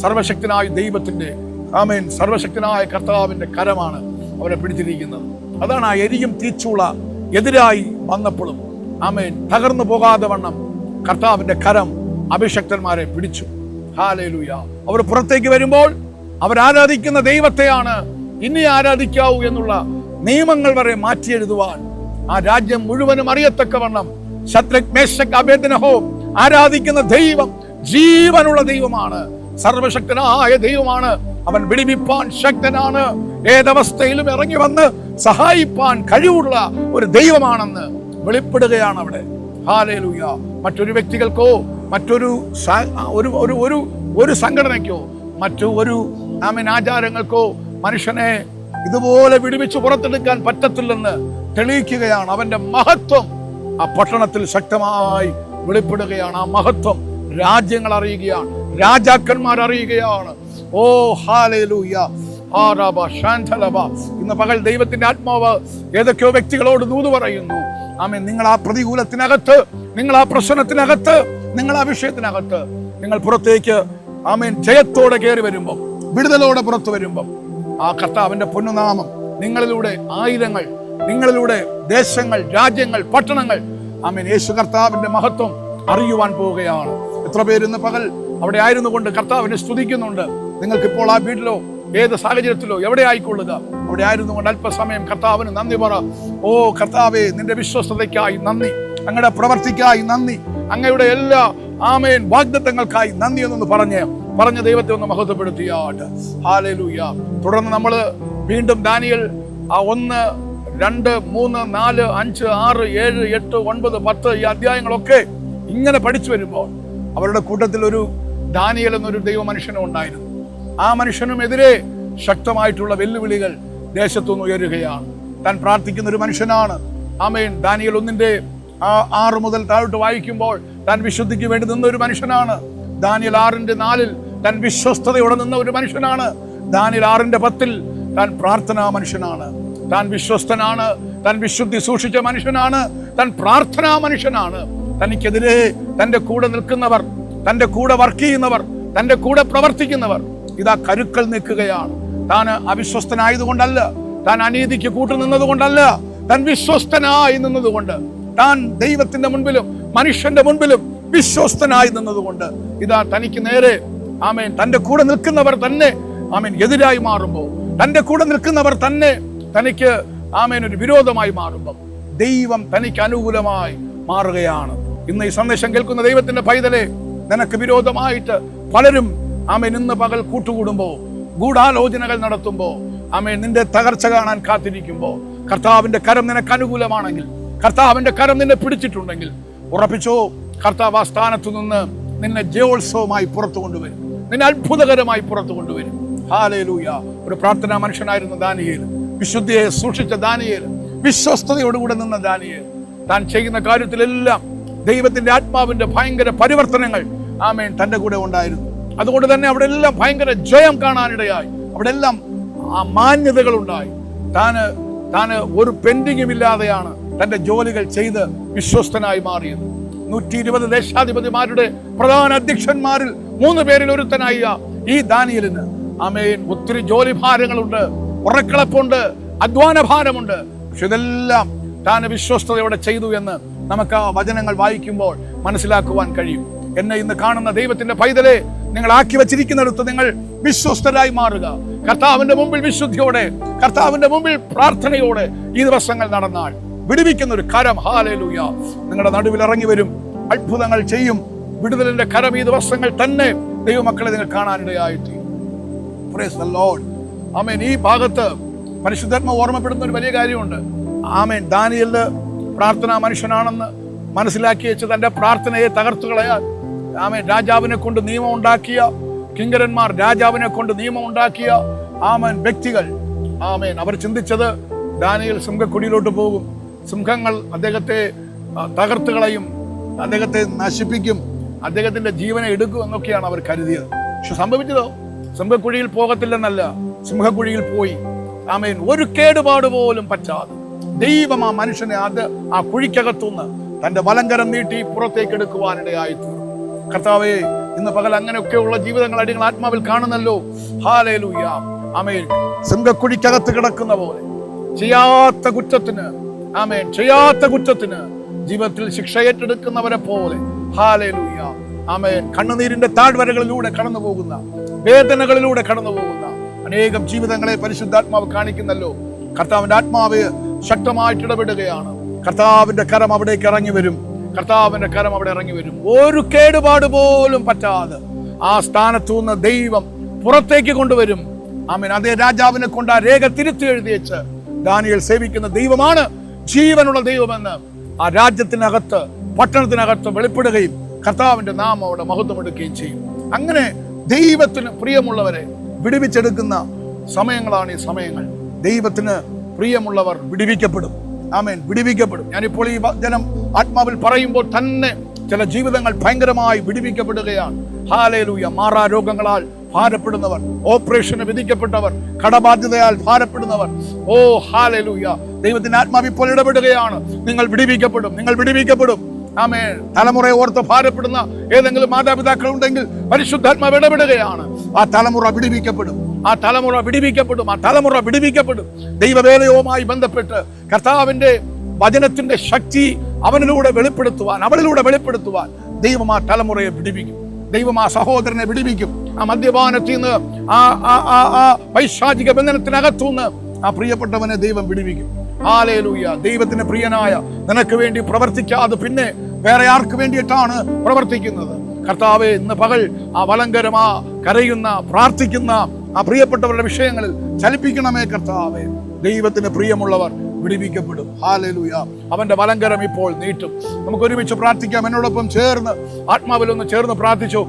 സർവശക്തനായ ദൈവത്തിന്റെ, ആമേൻ, സർവശക്തനായ കർത്താവിന്റെ കരമാണ് അവരെ പിടിച്ചിരിക്കുന്നത്. അതാണ് ആ എരിയും തീച്ചൂള എതിരായി വന്നപ്പോഴും ആമേൻ തകർന്നു പോകാതെ വണ്ണം കർത്താവിന്റെ കരം അഭിഷക്തന്മാരെ പിടിച്ചു. ഹല്ലേലൂയ! അവർ പുറത്തേക്ക് വരുമ്പോൾ അവരാരാധിക്കുന്ന ദൈവത്തെയാണ് ഇനി ആരാധിക്കാവൂ എന്നുള്ള നിയമങ്ങൾ വരെ മാറ്റിയെഴുതുവാൻ ആ രാജ്യം മുഴുവനും അറിയത്തക്കവണ്ണം ശദ്രക്, മേശക്, അബേദ്നെഗോ ആരാധിക്കുന്ന ദൈവം ജീവനുള്ള ദൈവമാണ്, സർവശക്തനായ ദൈവമാണ്. അവൻ വിടിവിപ്പാൻ ശക്തനാണ്. ഏതവസ്ഥയിലും ഇറങ്ങി വന്ന് സഹായിപ്പാൻ കഴിവുള്ള ഒരു ദൈവമാണെന്ന് വെളിപ്പെടുകയാണ് അവിടെ. ഹല്ലേലൂയ! മറ്റൊരു വ്യക്തികൾക്കോ മറ്റൊരു ഒരു സംഘടനയ്ക്കോ ഒരു ആമേൻ ആചാരങ്ങൾക്കോ മനുഷ്യനെ ഇതുപോലെ വിടുവിച്ച് പുറത്തെടുക്കാൻ പറ്റത്തില്ലെന്ന് തെളിയിക്കുകയാണ്. അവന്റെ മഹത്വം ആ പട്ടണത്തിൽ ശക്തമായി വെളിപ്പെടുകയാണ്. ആ മഹത്വം രാജ്യങ്ങൾ അറിയുകയാണ്, രാജാക്കന്മാർ അറിയുകയാണ്. ഓ ഹല്ലേലൂയ! ഇന്ന് പകൽ ദൈവത്തിന്റെ ആത്മാവ് ഏതൊക്കെയോ വ്യക്തികളോട് ദൂത് പറയുന്നു. ആമേൻ. നിങ്ങൾ ആ പ്രതികൂലത്തിനകത്ത്, നിങ്ങൾ ആ പ്രശ്നത്തിനകത്ത്, നിങ്ങൾ ആ വിഷയത്തിനകത്ത് നിങ്ങൾ പുറത്തേക്ക് ആമേൻ ജയത്തോടെ കയറി വരുമ്പം, വിടുതലോടെ പുറത്തു വരുമ്പം ആ കർത്താവിന്റെ പൊന്നുനാമം നിങ്ങളിലൂടെ ആയിരങ്ങൾ, നിങ്ങളിലൂടെ ദേശങ്ങൾ, രാജ്യങ്ങൾ, പട്ടണങ്ങൾ ആമേൻ യേശു കർത്താവിന്റെ മഹത്വം അറിയുവാൻ പോവുകയാണ്. എത്ര പേര് ഇന്ന് പകൽ അവിടെ ആയിരുന്നു കൊണ്ട് കർത്താവിനെ സ്തുതിക്കുന്നുണ്ട്? നിങ്ങൾക്കിപ്പോൾ ആ വീട്ടിലോ ഏത് സാഹചര്യത്തിലോ എവിടെ ആയിക്കൊള്ളുക, അവിടെ ആയിരുന്നു കൊണ്ട് അല്പസമയം കർത്താവിന് നന്ദി പറ. ഓ കർത്താവേ, നിന്റെ വിശ്വസ്തതയ്ക്കായി നന്ദി, അങ്ങയുടെ പ്രവർത്തിക്കായി നന്ദി, അങ്ങയുടെ എല്ലാ ആമേൻ വാഗ്ദത്തങ്ങൾക്കായി നന്ദി എന്നൊന്ന് പറഞ്ഞ ദൈവത്തെ ഒന്ന് മഹത്വപ്പെടുത്തിയാട്ട്. ഹല്ലേലൂയ! തുടർന്ന് നമ്മൾ വീണ്ടും ദാനിയേൽ 1, 2, 3, 4, 5, 6, 7, 8, 9, 10 ഈ അധ്യായങ്ങളൊക്കെ ഇങ്ങനെ പഠിച്ചു വരുമ്പോൾ അവരുടെ കൂട്ടത്തിൽ ഒരു ദാനിയേൽ എന്നൊരു ദൈവ മനുഷ്യനും ഉണ്ടായിരുന്നു. ആ മനുഷ്യനുമെതിരെ ശക്തമായിട്ടുള്ള വെല്ലുവിളികൾ ദേശത്തുനിന്ന് ഉയരുകയാണ്. താൻ പ്രാർത്ഥിക്കുന്ന ഒരു മനുഷ്യനാണ്. ആമേൻ. ദാനിയേൽ 1:6 മുതൽ താഴോട്ട് വായിക്കുമ്പോൾ താൻ വിശുദ്ധിക്ക് വേണ്ടി നിന്ന ഒരു മനുഷ്യനാണ്. ദാനിയേൽ 6:4 താൻ വിശ്വസ്തയോടെ നിന്ന ഒരു മനുഷ്യനാണ്. ദാനിയേൽ 6:10 താൻ പ്രാർത്ഥനാ മനുഷ്യനാണ്. താൻ വിശ്വസ്തനാണ്, താൻ വിശുദ്ധി സൂക്ഷിച്ച മനുഷ്യനാണ്, താൻ പ്രാർത്ഥനാ മനുഷ്യനാണ്. തനിക്കെതിരെ തൻ്റെ കൂടെ നിൽക്കുന്നവർ, തൻ്റെ കൂടെ വർക്ക് ചെയ്യുന്നവർ, തൻ്റെ കൂടെ പ്രവർത്തിക്കുന്നവർ ഇതാ കരുക്കൾ നിൽക്കുകയാണ്. താൻ അവിശ്വസ്തനായതുകൊണ്ടല്ല, താൻ അനീതിക്ക് കൂട്ടുനിന്നത് കൊണ്ടല്ല, താൻ വിശ്വസ്തനായി നിന്നതുകൊണ്ട്, താൻ ദൈവത്തിന്റെ മുൻപിലും മനുഷ്യന്റെ മുൻപിലും വിശ്വസ്തനായി നിന്നതുകൊണ്ട് ഇതാ തനിക്ക് നേരെ ആമേൻ തൻ്റെ കൂടെ നിൽക്കുന്നവർ തന്നെ ആമേൻ എതിരായി മാറുമ്പോൾ, തൻ്റെ കൂടെ നിൽക്കുന്നവർ തന്നെ തനിക്ക് ആമേൻ ഒരു വിരോധമായി മാറുമ്പോൾ ദൈവം തനിക്ക് അനുകൂലമായി മാറുകയാണ്. ഇന്ന് ഈ സന്ദേശം കേൾക്കുന്ന ദൈവത്തിന്റെ പൈതലെ, നിനക്ക് വിരോധമായിട്ട് പലരും ആമേൻ ഇന്ന് പകൽ കൂട്ടുകൂടുമ്പോൾ, ഗൂഢാലോചനകൾ നടത്തുമ്പോൾ, ആമേൻ നിന്റെ തകർച്ച കാണാൻ കാത്തിരിക്കുമ്പോൾ, കർത്താവിന്റെ കരം നിനക്ക് അനുകൂലമാണെങ്കിൽ, കർത്താവിന്റെ കരം നിന്നെ പിടിച്ചിട്ടുണ്ടെങ്കിൽ ഉറപ്പിച്ചോ, കർത്താവ് ആ സ്ഥാനത്തു നിന്ന് നിന്നെ ജയോത്സവമായി പുറത്തു കൊണ്ടുവരും. നിന്നെ അത്ഭുതകരമായി പുറത്തു കൊണ്ടുവരും. ഹല്ലേലൂയ. ഒരു പ്രാർത്ഥനാ മനുഷ്യനായിരുന്ന ദാനിയേൽ, വിശുദ്ധിയെ സൂക്ഷിച്ച ദാനിയേൽ, വിശ്വസ്തയോടുകൂടെ നിന്ന ദാനിയേൽ, താൻ ചെയ്യുന്ന കാര്യത്തിലെല്ലാം ദൈവത്തിന്റെ ആത്മാവിന്റെ ഭയങ്കര പരിവർത്തനങ്ങൾ ആമേൻ തന്റെ കൂടെ ഉണ്ടായിരുന്നു. അതുകൊണ്ട് തന്നെ അവിടെ എല്ലാം ഭയങ്കര ജയം കാണാനിടയായി. അവിടെ എല്ലാം ആ മാന്യതകൾ ഉണ്ടായി. താന് ഒരു പെൻഡിങ്ങും ഇല്ലാതെയാണ് തന്റെ ജോലികൾ ചെയ്ത് വിശ്വസ്തനായി മാറിയത്. 120 ദേശാധിപതിമാരുടെ പ്രധാന അധ്യക്ഷന്മാരിൽ 3 പേരിൽ ഒരുത്തനായ ഈ ദാനിയേലിന് ആമേൻ ഒത്തിരി ജോലി ഭാരങ്ങളുണ്ട്, ഉറക്കളപ്പുണ്ട്, അധ്വാന ഭാരമുണ്ട്. പക്ഷെ ഇതെല്ലാം താൻ വിശ്വസ്തയോടെ ചെയ്തു എന്ന് നമുക്ക് ആ വചനങ്ങൾ വായിക്കുമ്പോൾ മനസ്സിലാക്കുവാൻ കഴിയും. എന്നെ ഇന്ന് കാണുന്ന ദൈവത്തിന്റെ പൈതലെ, നിങ്ങൾ ആക്കി വച്ചിരിക്കുന്നിടത്ത് നിങ്ങൾ വിശ്വസ്തരായി മാറുക. കർത്താവിന്റെ മുമ്പിൽ വിശുദ്ധിയോടെ, കർത്താവിന്റെ മുമ്പിൽ പ്രാർത്ഥനയോടെ ഈ ദിവസങ്ങൾ നടന്നാൽ വിടുവിക്കുന്ന ഒരു കരം ഹല്ലേലൂയ നിങ്ങളുടെ നടുവിൽ ഇറങ്ങി വരും. അത്ഭുതങ്ങൾ ചെയ്യും. വിടുതലിന്റെ കരം ഈ ദിവസങ്ങൾ തന്നെ ദൈവമക്കളെ നിങ്ങൾ കാണാനിടയായിട്ട്. Praise the lord. ആമേൻ. ഈ ഭാഗത്ത് പരിശുദ്ധാത്മാവ് ഓർമ്മപ്പെടുന്ന ഒരു വലിയ കാര്യമുണ്ട്. ആമേൻ. ദാനിയേല് പ്രാർത്ഥനാ മനുഷ്യനാണെന്ന് മനസ്സിലാക്കി വെച്ച് തന്റെ പ്രാർത്ഥനയെ തകർത്തു കളയാൻ ആമേൻ രാജാവിനെ കൊണ്ട് നിയമം ഉണ്ടാക്കിയ കിങ്കരന്മാർ, രാജാവിനെ കൊണ്ട് നിയമം ഉണ്ടാക്കിയ ആമേൻ വ്യക്തികൾ, ആമേൻ അവർ ചിന്തിച്ചത് ദാനിയേൽ സിംഹക്കുടിയിലോട്ട് പോകും, സിംഹങ്ങൾ അദ്ദേഹത്തെ തകർത്തു കളയും, അദ്ദേഹത്തെ നശിപ്പിക്കും, അദ്ദേഹത്തിന്റെ ജീവനെ എടുക്കും എന്നൊക്കെയാണ് അവർ കരുതിയത്. പക്ഷെ സംഭവിച്ചതോ സിംഹക്കുഴിയിൽ പോകത്തില്ലെന്നല്ല, സിംഹക്കുഴിയിൽ പോയി. ആമേൻ. ഒരു കേടുപാട് പോലും പറ്റാതെ ദൈവം ആ മനുഷ്യനെ ആ കുഴിക്കകത്തുനിന്ന് തന്റെ വലങ്കരം നീട്ടി പുറത്തേക്ക് എടുക്കുവാനിടയായി തീർന്നു. കർത്താവേ, ഇന്ന് പകൽ അങ്ങനെയൊക്കെയുള്ള ജീവിതങ്ങൾ അടികൾ ആത്മാവിൽ കാണുന്നല്ലോ. ഹല്ലേലൂയ. ആമേൻ. സിംഹക്കുഴിക്കകത്ത് കിടക്കുന്ന പോലെ ചെയ്യാത്ത കുറ്റത്തിന്, ആമേൻ, ചെയ്യാത്ത കുറ്റത്തിന് ജീവിതത്തിൽ ശിക്ഷ ഏറ്റെടുക്കുന്നവരെ പോലെ ഹല്ലേലൂയ, ആമേൻ, കണ്ണുനീരിന്റെ താഴ്വരകളിലൂടെ കടന്നു പോകുന്ന, വേദനകളിലൂടെ കടന്നു പോകുന്ന അനേകം ജീവിതങ്ങളെ പരിശുദ്ധാത്മാവ് കാണിക്കുന്നല്ലോ. കർത്താവിന്റെ ആത്മാവ് ശക്തമായിട്ട് ഇടപെടുകയാണ്. കർത്താവിന്റെ കരം അവിടേക്ക് ഇറങ്ങി വരും. കർത്താവിന്റെ കരം അവിടെ ഇറങ്ങി വരും. ഒരു കേടുപാട് പോലും പറ്റാതെ ആ സ്ഥാനത്തു നിന്ന് ദൈവം പുറത്തേക്ക് കൊണ്ടുവരും. ആമേൻ. അതേ രാജാവിനെ കൊണ്ട് ആ രേഖ തിരുത്തി എഴുതിയേച്ച് ദാനിയേൽ സേവിക്കുന്ന ദൈവമാണ് ജീവനുള്ള ദൈവമെന്ന് ആ രാജ്യത്തിനകത്ത്, പട്ടണത്തിനകത്ത് വെളിപ്പെടുകയും കർത്താവിന്റെ നാമം അവിടെ മഹത്വമെടുക്കുകയും ചെയ്യും. അങ്ങനെ ദൈവത്തിന് പ്രിയമുള്ളവരെ വിടുവിച്ചെടുക്കുന്ന സമയങ്ങളാണ് ഈ സമയങ്ങൾ. ദൈവത്തിന് പ്രിയമുള്ളവർ വിടുവിക്കപ്പെടും. ആമേൻ. വിടുവിക്കപ്പെടും. ഞാനിപ്പോൾ ഈ വചനം ആത്മാവിൽ പറയുമ്പോൾ തന്നെ ചില ജീവിതങ്ങൾ ഭയങ്കരമായി വിടുവിക്കപ്പെടുകയാണ്. ഹല്ലേലൂയ. മാറാരോഗങ്ങളാൽ ഭാരപ്പെടുന്നവർ, ഓപ്പറേഷന് വിധിക്കപ്പെട്ടവർ, കടബാധ്യതയാൽ ഭാരപ്പെടുന്നവർ, ഓ ഹല്ലേലൂയ, ദൈവത്തിന്റെ ആത്മാവ് ഇപ്പോൾ ഇടപെടുകയാണ്. നിങ്ങൾ വിടുവിക്കപ്പെടും, നിങ്ങൾ വിടുവിക്കപ്പെടും. ആമേൻ. തലമുറയെ ഓർത്ത് ഭാരപ്പെടുന്ന ഏതെങ്കിലും മാതാപിതാക്കൾ ഉണ്ടെങ്കിൽ പരിശുദ്ധാത്മാവ് ഇടപെടുകയാണ്. ആ തലമുറ വിടുവിക്കപ്പെടും, ആ തലമുറ വിടുവിക്കപ്പെടും, ആ തലമുറ വിടുവിക്കപ്പെടും. ദൈവവേലയുമായി ബന്ധപ്പെട്ട് കർത്താവിന്റെ വചനത്തിന്റെ ശക്തി അവനിലൂടെ വെളിപ്പെടുത്തുവാൻ, അവളിലൂടെ വെളിപ്പെടുത്തുവാൻ ദൈവം ആ തലമുറയെ വിടുവിക്കും. ദൈവം ആ സഹോദരനെ വിടുവിക്കും. ആ മദ്യപാനത്തിൽ നിന്ന്, ആ പൈശാചിക ബന്ധനത്തിനകത്തുനിന്ന് ആ പ്രിയപ്പെട്ടവനെ ദൈവം വിടുവിക്കും. ഹല്ലേലൂയ. ദൈവത്തിന് പ്രിയനായ നിനക്ക് വേണ്ടി പ്രവർത്തിക്കാതെ പിന്നെ വേറെ ആർക്ക് വേണ്ടിയിട്ടാണ് പ്രവർത്തിക്കുന്നത്? കർത്താവേ, ഇന്ന് പകൽ ആ വലങ്കരം, ആ കരയുന്ന, പ്രാർത്ഥിക്കുന്ന ആ പ്രിയപ്പെട്ടവരുടെ വിഷയങ്ങളിൽ ചലിപ്പിക്കണമേ കർത്താവേ. ദൈവത്തിന് പ്രിയമുള്ളവർ വിടുവിക്കപ്പെടും. ഹല്ലേലൂയ. അവന്റെ വലങ്കരം ഇപ്പോൾ നീട്ടും. നമുക്ക് ഒരുമിച്ച് പ്രാർത്ഥിക്കാം. എന്നോടൊപ്പം ചേർന്ന് ആത്മാവിലൊന്ന് ചേർന്ന് പ്രാർത്ഥിച്ചു.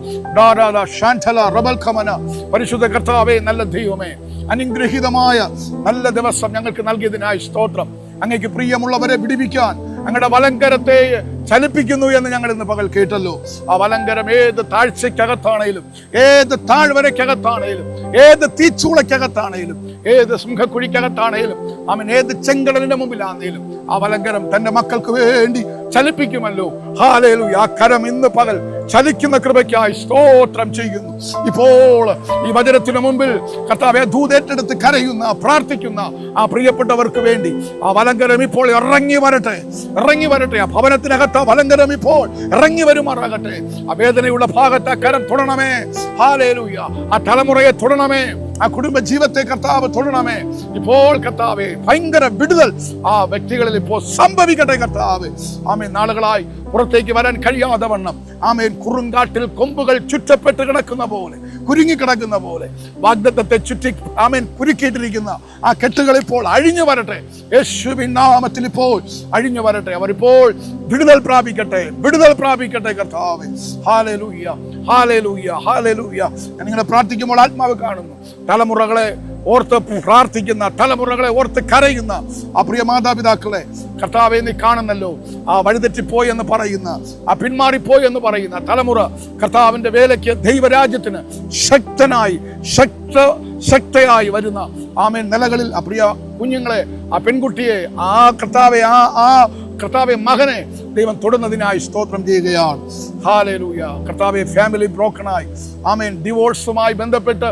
പരിശുദ്ധ കർത്താവേ, നല്ല ദൈവമേ, അനുഗ്രഹീതമായ നല്ല ദിവസം ഞങ്ങൾക്ക് നൽകിയതിനായി സ്തോത്രം. അങ്ങേക്ക് പ്രിയമുള്ളവരെ വിടുവിക്കാൻ അങ്ങയുടെ വലങ്കരത്തെ ചലിപ്പിക്കുന്നു എന്ന് ഞങ്ങൾ ഇന്ന് പകൽ കേട്ടല്ലോ. ആ വലങ്കരം ഏത് താഴ്ചയ്ക്കകത്താണേലും, ഏത് താഴ്വരയ്ക്കകത്താണേലും, ഏത് തീച്ചൂളയ്ക്കകത്താണേലും, ഏത് സിംഹക്കുഴിക്കകത്താണേലും, അവൻ ഏത് ചെങ്കടലിന്റെ മുമ്പിലാണേലും ആ വലങ്കരം തന്റെ മക്കൾക്ക് വേണ്ടി ചലിപ്പിക്കുമല്ലോ. ഹല്ലേലൂയ. ആ കരം ഇന്ന് പകൽ ചലിക്കുന്ന കൃപയ്ക്കായി സ്തോത്രം ചെയ്യുന്നു. ഇപ്പോൾ ഈ വചനത്തിന് മുമ്പിൽ കർത്താവേ, ദൂതേറ്റെടുത്ത് കരയുന്ന, പ്രാർത്ഥിക്കുന്ന ആ പ്രിയപ്പെട്ടവർക്ക് വേണ്ടി ആ വലങ്കരം ഇപ്പോൾ ഇറങ്ങി വരട്ടെ, ഇറങ്ങി വരട്ടെ. ആ ഭവനത്തിനകത്ത് ആ വലങ്കരം ഇപ്പോൾ ഇറങ്ങി വരുമാറാകട്ടെ. ആ വേദനയുള്ള ഭാഗത്ത് ആ കരം തൊടണമേ. ഹല്ലേലൂയ. ആ തലമുറയെ തൊടണമേ. ആ കുടുംബ ജീവിതത്തെ കർത്താവ് തൊടണമേ. ഇപ്പോൾ കർത്താവേ, ഭയങ്കര വിടുതൽ ആ വ്യക്തികളിൽ ഇപ്പോൾ സംഭവിക്കട്ടെ കർത്താവ്. ആമേൻ. നാളുകളായി പുറത്തേക്ക് വരാൻ കഴിയാതെ വണ്ണം, ആമേൻ, കുറുങ്കാട്ടിൽ കൊമ്പുകൾ ചുറ്റപ്പെട്ട് കിടക്കുന്ന പോലെ കുരുങ്ങിക്കിടക്കുന്ന പോലെ വാഗ്ദത്തത്തെ ചുറ്റി ആമേൻ കുരുക്കിയിട്ടിരിക്കുന്ന ആ കെട്ടുകൾ ഇപ്പോൾ അഴിഞ്ഞു വരട്ടെ. യേശുവിൻ നാമത്തിൽ ഇപ്പോൾ അഴിഞ്ഞു വരട്ടെ. അവരിപ്പോൾ വിടുതൽ പ്രാപിക്കട്ടെ കർത്താവേ. Hallelujah, hallelujah, hallelujah. ഞാൻ നിങ്ങളെ പ്രാർത്ഥിക്കുമ്പോൾ ആത്മാവ് കാണുന്നു. തലമുറകളെ ഓർത്ത് പ്രാർത്ഥിക്കുന്ന, തലമുറകളെ ഓർത്ത് കരയുന്ന ആ പ്രിയ മാതാപിതാക്കളെ കർത്താവേ നീ കാണുന്നല്ലോ. ആ വഴിതെറ്റിപ്പോയി എന്ന് പറയുന്ന, ആ പിന്മാറിപ്പോയി എന്ന് പറയുന്ന തലമുറ കർത്താവിന്റെ വേലയ്ക്ക്, ദൈവരാജ്യത്തിന് ശക്തയായി വരുന്ന ആമേൻ നിലകളിൽ ആ പ്രിയ കുഞ്ഞുങ്ങളെ, ആ പെൺകുട്ടിയെ, ആ കർത്താവെ മകനെ ദൈവം തൊടുന്നതിനായി സ്തോത്രം ചെയ്യുകയാണ്. ഹല്ലേലൂയ. കർത്താവെ ഫാമിലി ബ്രോക്കണായി ആമേൻ ഡിവോഴ്സുമായി ബന്ധപ്പെട്ട്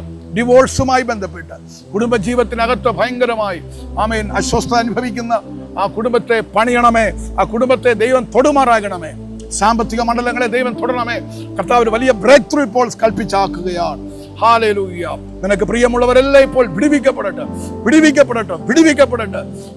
കുടുംബജീവിതത്തിനകത്ത് ഭയങ്കരമായി ആമേൻ അസ്വസ്ഥത അനുഭവിക്കുന്ന ആ കുടുംബത്തെ പണിയണമേ. ആ കുടുംബത്തെ ദൈവം തൊടുമാറാകണമേ. സാമ്പത്തിക മണ്ഡലങ്ങളെ ദൈവം തൊടണമേ. കർത്താവ് വലിയ ബ്രേക്ക് ത്രൂ ഇപ്പോൾ കൽപ്പിച്ചാക്കുകയാണ്. ഹല്ലേലൂയ. നിനക്ക് പ്രിയമുള്ളവരെല്ലാം ഇപ്പോൾ വിടുവിക്കപ്പെടട്ടെ.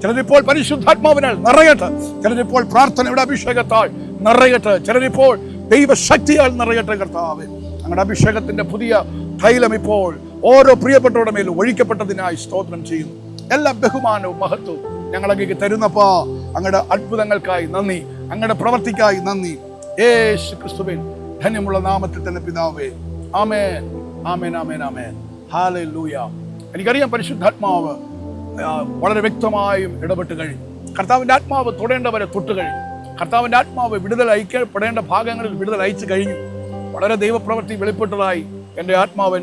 ചിലരിപ്പോൾ പരിശുദ്ധാത്മാവിനാൽ നിറയട്ടെ. ചിലരിപ്പോൾ പ്രാർത്ഥനയുടെ അഭിഷേകത്താൽ നിറയട്ടെ. ചിലരിപ്പോൾ ദൈവശക്തിയാൽ നിറയട്ടെ. കർത്താവ് ഞങ്ങളുടെ അഭിഷേകത്തിന്റെ പുതിയ തൈലം ഇപ്പോൾ ഓരോ പ്രിയപ്പെട്ടവരുടെ മേലും ഒഴിക്കപ്പെട്ടതിനായി സ്തോത്രം ചെയ്യുന്നു. എല്ലാ ബഹുമാനവും മഹത്വവും ഞങ്ങളങ്ങേക്ക് തരുന്നപ്പാ. അങ്ങയുടെ അത്ഭുതങ്ങൾക്കായി നന്ദി, അങ്ങയുടെ പ്രവർത്തിക്കായി നന്ദി. യേശു ക്രിസ്തുവിൻ ധന്യമുള്ള നാമത്തിൽ തന്നെ പിതാവേ. ആമേൻ, ആമേൻ, ആമേൻ, ആമേൻ. ഹല്ലേലൂയ. എനിക്കറിയാം പരിശുദ്ധാത്മാവ് വളരെ വ്യക്തമായും ഇടപെട്ട് കഴിഞ്ഞു. കർത്താവിൻ്റെ ആത്മാവ് തൊടേണ്ടവരെ തൊട്ട് കഴിഞ്ഞു. കർത്താവിൻ്റെ ആത്മാവ് വിടുതൽ അയക്കപ്പെടേണ്ട ഭാഗങ്ങളിൽ വിടുതൽ അയച്ചു കഴിഞ്ഞു. വളരെ ദൈവപ്രവൃത്തി വെളിപ്പെട്ടതായി എൻ്റെ ആത്മാവ്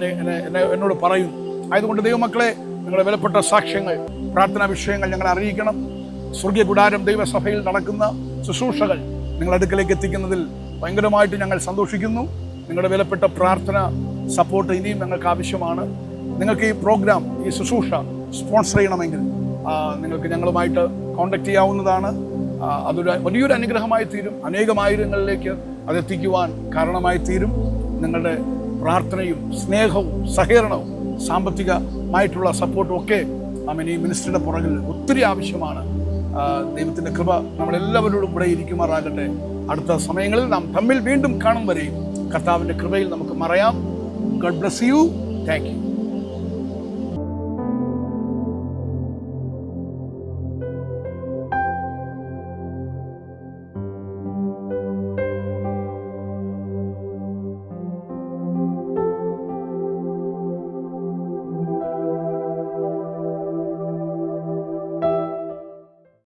എന്നോട് പറയുന്നു. ആയതുകൊണ്ട് ദൈവമക്കളെ, നിങ്ങളുടെ വിലപ്പെട്ട സാക്ഷ്യങ്ങൾ, പ്രാർത്ഥനാ വിഷയങ്ങൾ ഞങ്ങളെ അറിയിക്കണം. സ്വർഗീയ കൂടാരം ദൈവസഭയിൽ നടക്കുന്ന ശുശ്രൂഷകൾ നിങ്ങളുടെ അടുക്കലേക്ക് എത്തിക്കുന്നതിൽ ഭയങ്കരമായിട്ട് ഞങ്ങൾ സന്തോഷിക്കുന്നു. നിങ്ങളുടെ വിലപ്പെട്ട പ്രാർത്ഥന സപ്പോർട്ട് ഇനിയും ഞങ്ങൾക്ക് ആവശ്യമാണ്. നിങ്ങൾക്ക് ഈ പ്രോഗ്രാം, ഈ ശുശ്രൂഷ സ്പോൺസർ ചെയ്യണമെങ്കിൽ നിങ്ങൾക്ക് ഞങ്ങളുമായിട്ട് കോൺടാക്ട് ചെയ്യാവുന്നതാണ്. അതൊരു വലിയൊരു അനുഗ്രഹമായി തീരും. അനേകമായിരങ്ങളിലേക്ക് അതെത്തിക്കുവാൻ കാരണമായി തീരും. നിങ്ങളുടെ പ്രാർത്ഥനയും സ്നേഹവും സഹകരണവും സാമ്പത്തികമായിട്ടുള്ള സപ്പോർട്ടും ഒക്കെ ഈ മിനിസ്ട്രിയുടെ പുറകിൽ ഒത്തിരി ആവശ്യമാണ്. ദൈവത്തിൻ്റെ കൃപ നമ്മളെല്ലാവരോടും കൂടെ ഇരിക്കുമാറാകട്ടെ. അടുത്ത സമയങ്ങളിൽ നാം തമ്മിൽ വീണ്ടും കാണും വരെയും കർത്താവിൻ്റെ കൃപയിൽ നമുക്ക് മറയാം. God bless you. Thank you.